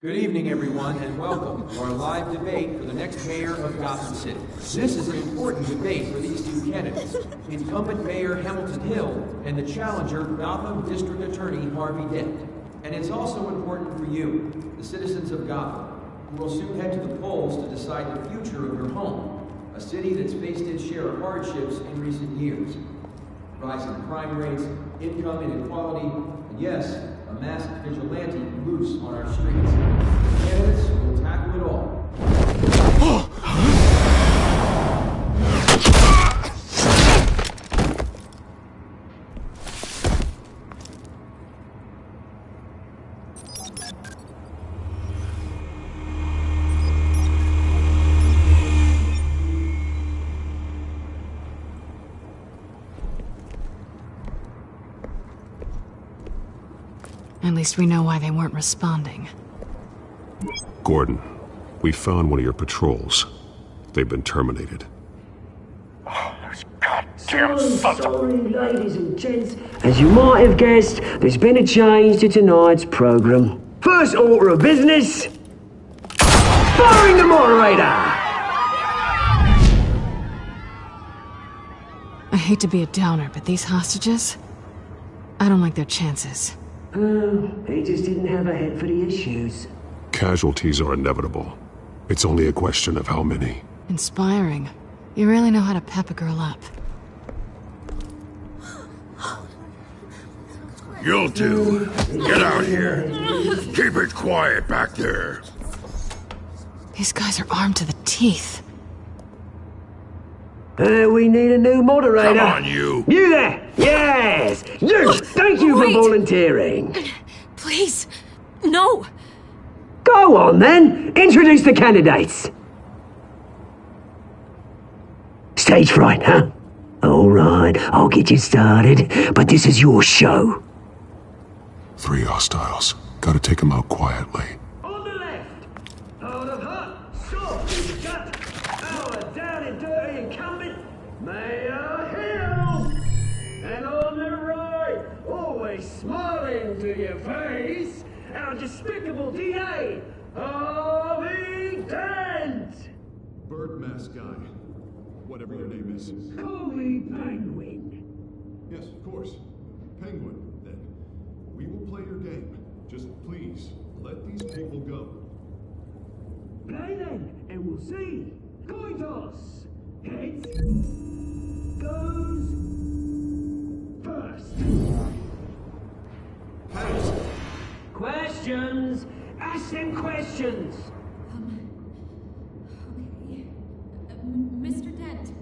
Good evening, everyone, and welcome to our live debate for the next mayor of Gotham City. This is an important debate for these two candidates, incumbent Mayor Hamilton Hill and the challenger, Gotham District Attorney Harvey Dent. And it's also important for you, the citizens of Gotham, who will soon head to the polls to decide the future of your home, a city that's faced its share of hardships in recent years. Rising crime rates, income inequality, and yes, a masked vigilante loose on our streets. The candidates will tackle it all. At least we know why they weren't responding. Gordon, we found one of your patrols. They've been terminated. Oh, those goddamn sons of... Sorry, ladies and gents. As you might have guessed, there's been a change to tonight's program. First order of business... firing the moderator! I hate to be a downer, but these hostages... I don't like their chances. He just didn't have a head for the issues. Casualties are inevitable. It's only a question of how many. Inspiring. You really know how to pep a girl up. You'll do. Get out here. Keep it quiet back there. These guys are armed to the teeth. We need a new moderator. Come on, you. You there! Yes! You! Thank you for volunteering. Please, no. Go on, then. Introduce the candidates. Stage fright, huh? All right, I'll get you started, but this is your show. 3 hostiles. Gotta take them out quietly. On the left, hard of heart, soft in gut, our down and dirty incumbent, Mayor Hill. always smiling to your face, our despicable DA, Harvey Dent! Bird mask guy. Whatever your name is. Call me Penguin. Yes, of course. Penguin, then. We will play your game. Just please, let these people go. Play then, and we'll see. Coin toss. Heads goes first. Heads. Questions. Ask them questions. Okay. Mr. Dent,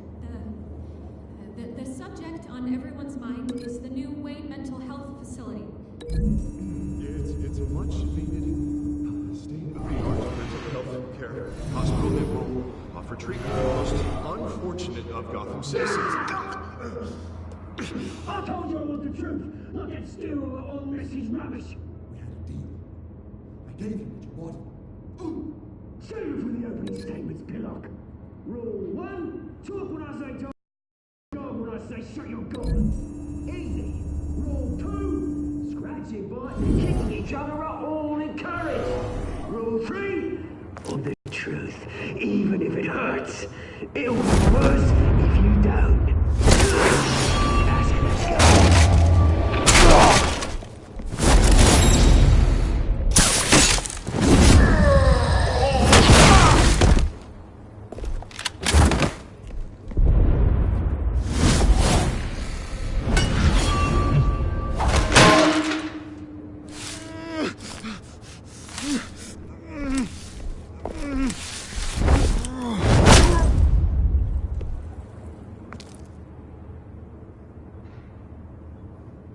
the subject on everyone's mind is the new Wayne Mental Health Facility. It's a much needed state-of-the-art mental health care hospital that will offer treatment for the most unfortunate of Gotham citizens. I told you I want the truth, not that stew or all message rubbish. We had a deal. I gave you what you wanted. Save it for the opening statements, Pillock. Rule 1, talk when I say talk, dog when I say shut your gob. Easy. Rule 2, scratching, biting, and kicking each other are all encouraged. Rule 3, on the truth, even if it hurts. It'll be worse if you don't. Ask yourself.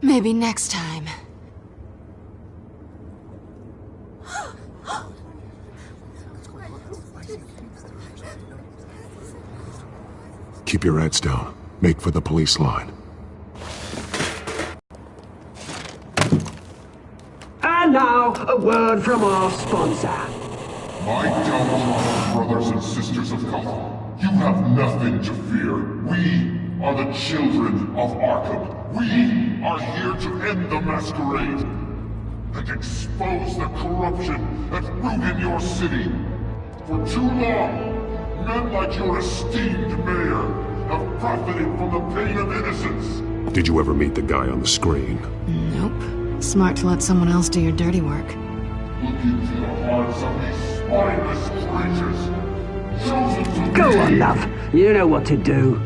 Maybe next time. Keep your heads down. Make for the police line. And now, a word from our sponsor. My downtrodden brothers and sisters of Gotham, you have nothing to fear. We are the children of Arkham. We are here to end the masquerade and expose the corruption that ruined your city. For too long, men like your esteemed mayor have profited from the pain of innocence. Did you ever meet the guy on the screen? Nope. Smart to let someone else do your dirty work. Look into the hearts of these spineless creatures, chosen to Go on, love. You know what to do.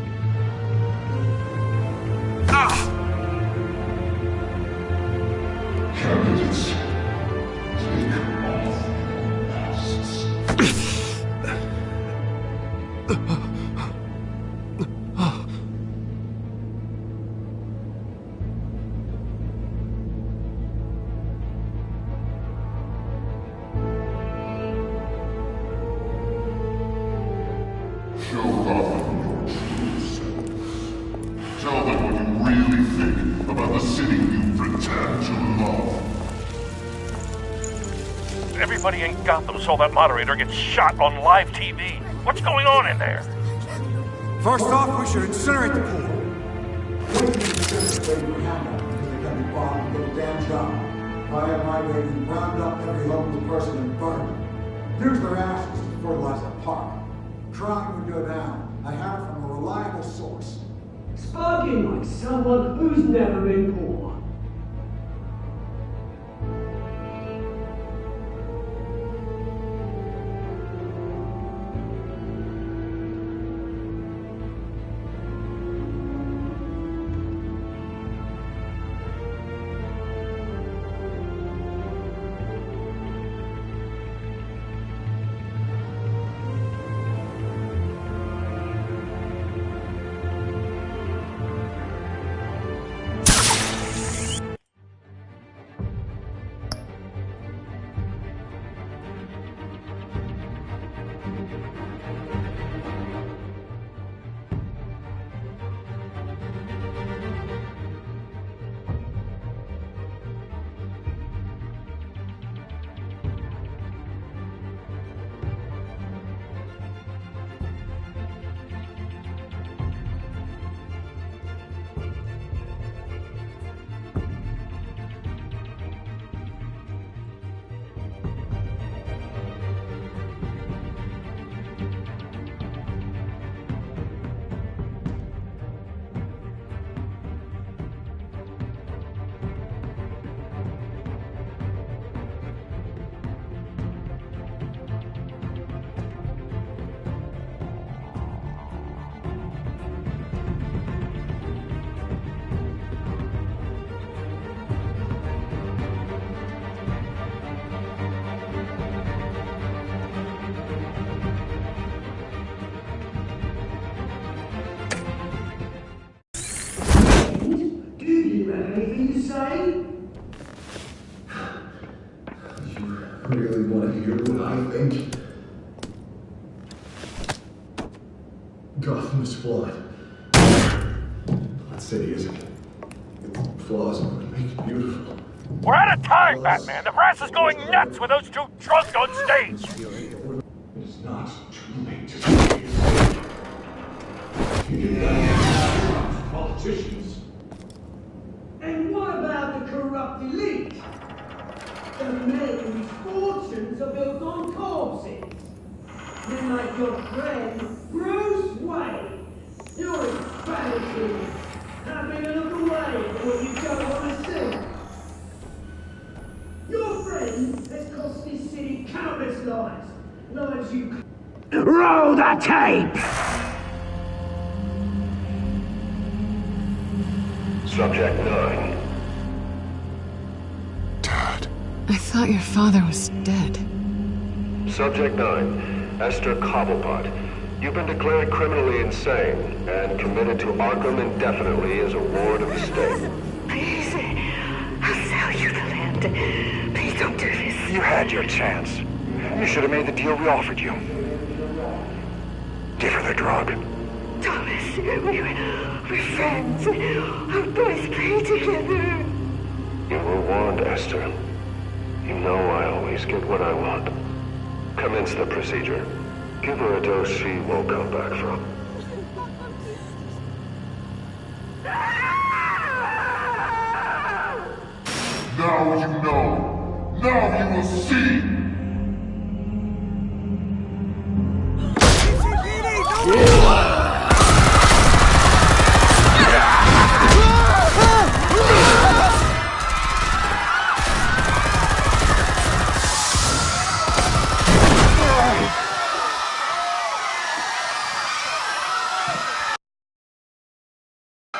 Candidates, take off your masks. Show Gotham your true self. Tell them what you really think about the city you pretend to love. Everybody in Gotham saw that moderator get shot on live TV. What's going on in there? First off, we should incinerate the pool. I have my way to round up every homeless person and burn them. Use their ashes to fertilize a park. Crime would go down. I have it from a reliable source. Spoken like someone who's never been poor. think Gotham is flawed. That city is. Its flaws are what make it beautiful. We're out of time, Batman! The brass is going nuts with those two drunks on stage! It is not too late to save. You did that. Politicians. And what about the corrupt elite? The men whose fortunes are built on corpses. Men like your friend, Bruce Wayne. You're as bad as him. Happy to look away from what you don't want to see. Your friend has cost this city countless lives. Lives you... Roll the tape! Subject 9. I thought your father was dead. Subject 9, Esther Cobblepot. You've been declared criminally insane and committed to Arkham indefinitely as a ward of the state. Please, I'll sell you the land. Please don't do this. You had your chance. You should have made the deal we offered you. Give her the drug. Thomas, we're friends. Our boys play together. You were warned, Esther. You know I always get what I want. Commence the procedure. Give her a dose she won't come back from. Now you know. Now you will see.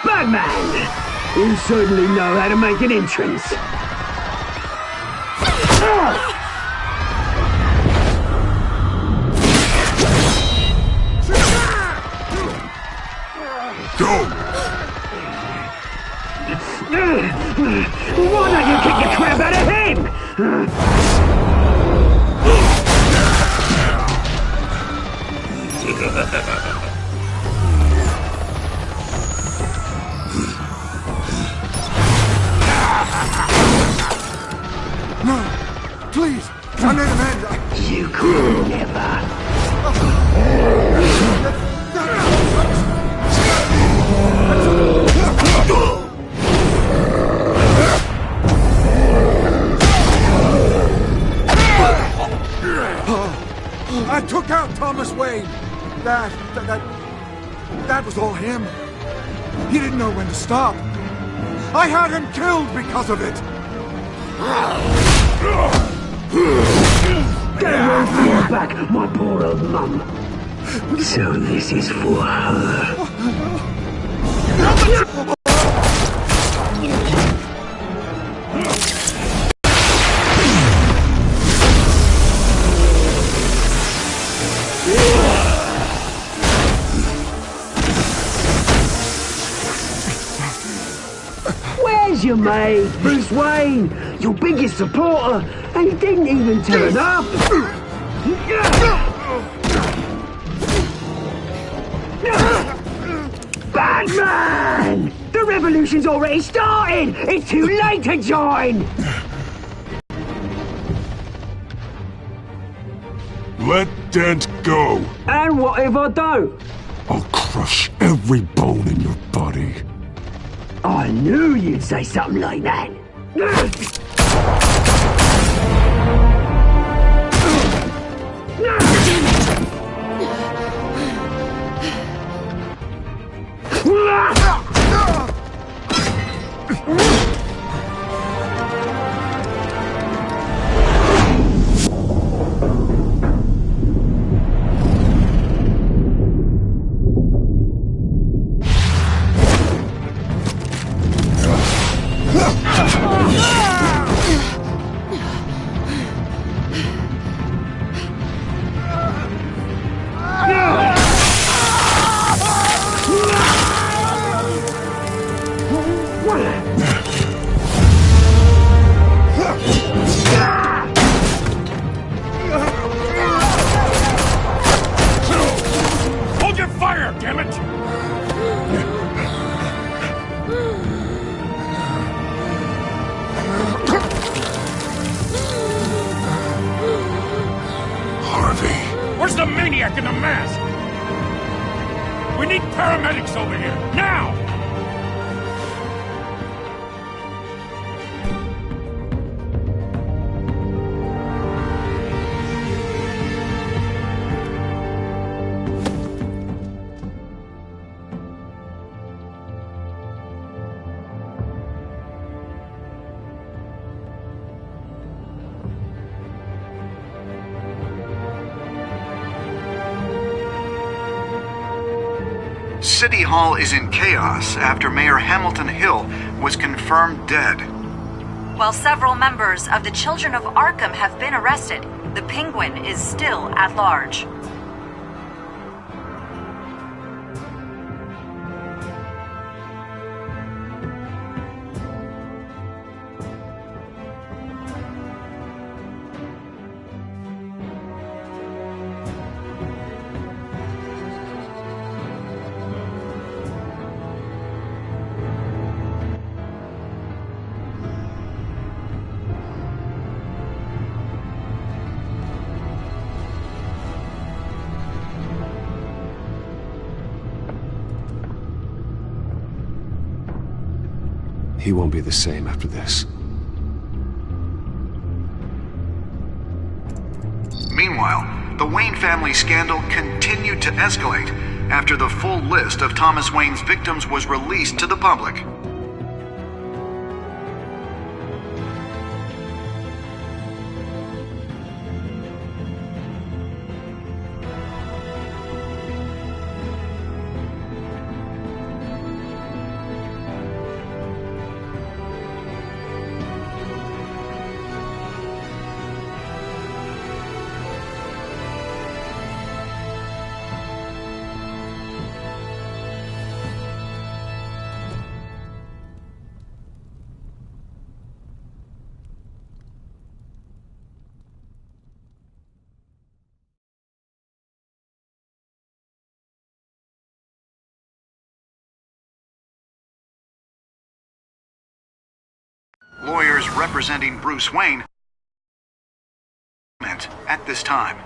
Batman! You certainly know how to make an entrance. Why don't you kick the crap out of him? No! Please! I made amends! You could never. I took out Thomas Wayne! That was all him. He didn't know when to stop. I had him killed because of it! Don't fall back, my poor old mum. So this is for her. Where's your mate, Bruce Wayne? Your biggest supporter, and he didn't even turn up. Batman! The revolution's already started! It's too late to join! Let Dent go. And what if I don't? I'll crush every bone in your body. I knew you'd say something like that. mask! We need paramedics over here, now! City Hall is in chaos after Mayor Hamilton Hill was confirmed dead. While several members of the Children of Arkham have been arrested, the Penguin is still at large. He won't be the same after this. Meanwhile, the Wayne family scandal continued to escalate after the full list of Thomas Wayne's victims was released to the public. Lawyers representing Bruce Wayne at this time.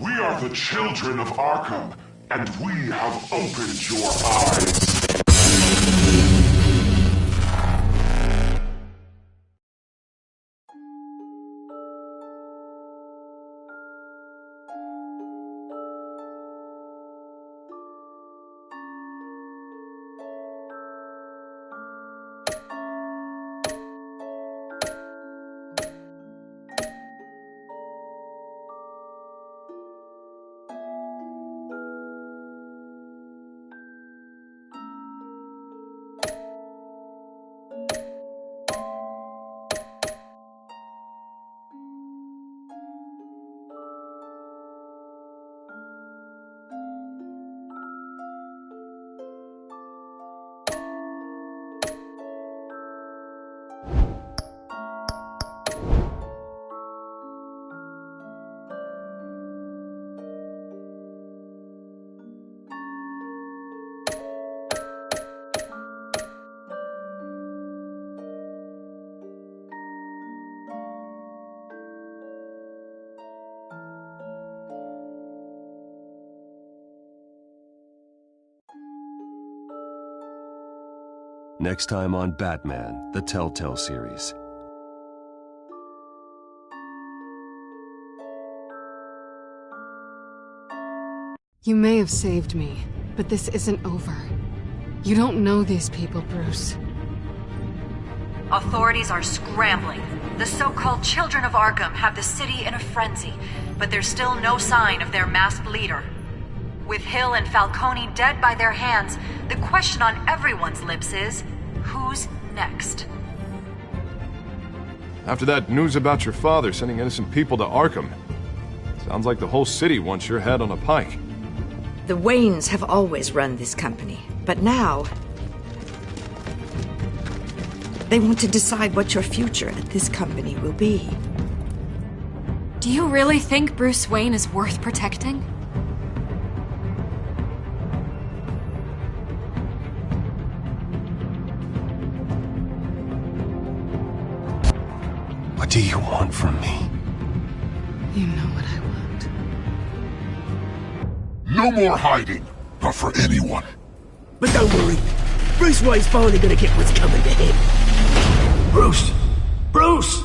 We are the children of Arkham, and we have opened your eyes. Next time on Batman, the Telltale series. You may have saved me, but this isn't over. You don't know these people, Bruce. Authorities are scrambling. The so-called Children of Arkham have the city in a frenzy, but there's still no sign of their masked leader. With Hill and Falcone dead by their hands, the question on everyone's lips is, who's next? After that news about your father sending innocent people to Arkham, sounds like the whole city wants your head on a pike. The Waynes have always run this company, but now they want to decide what your future at this company will be. Do you really think Bruce Wayne is worth protecting? What do you want from me? You know what I want. No more hiding. Not for anyone. But don't worry. Bruce Wayne's finally gonna get what's coming to him. Bruce! Bruce!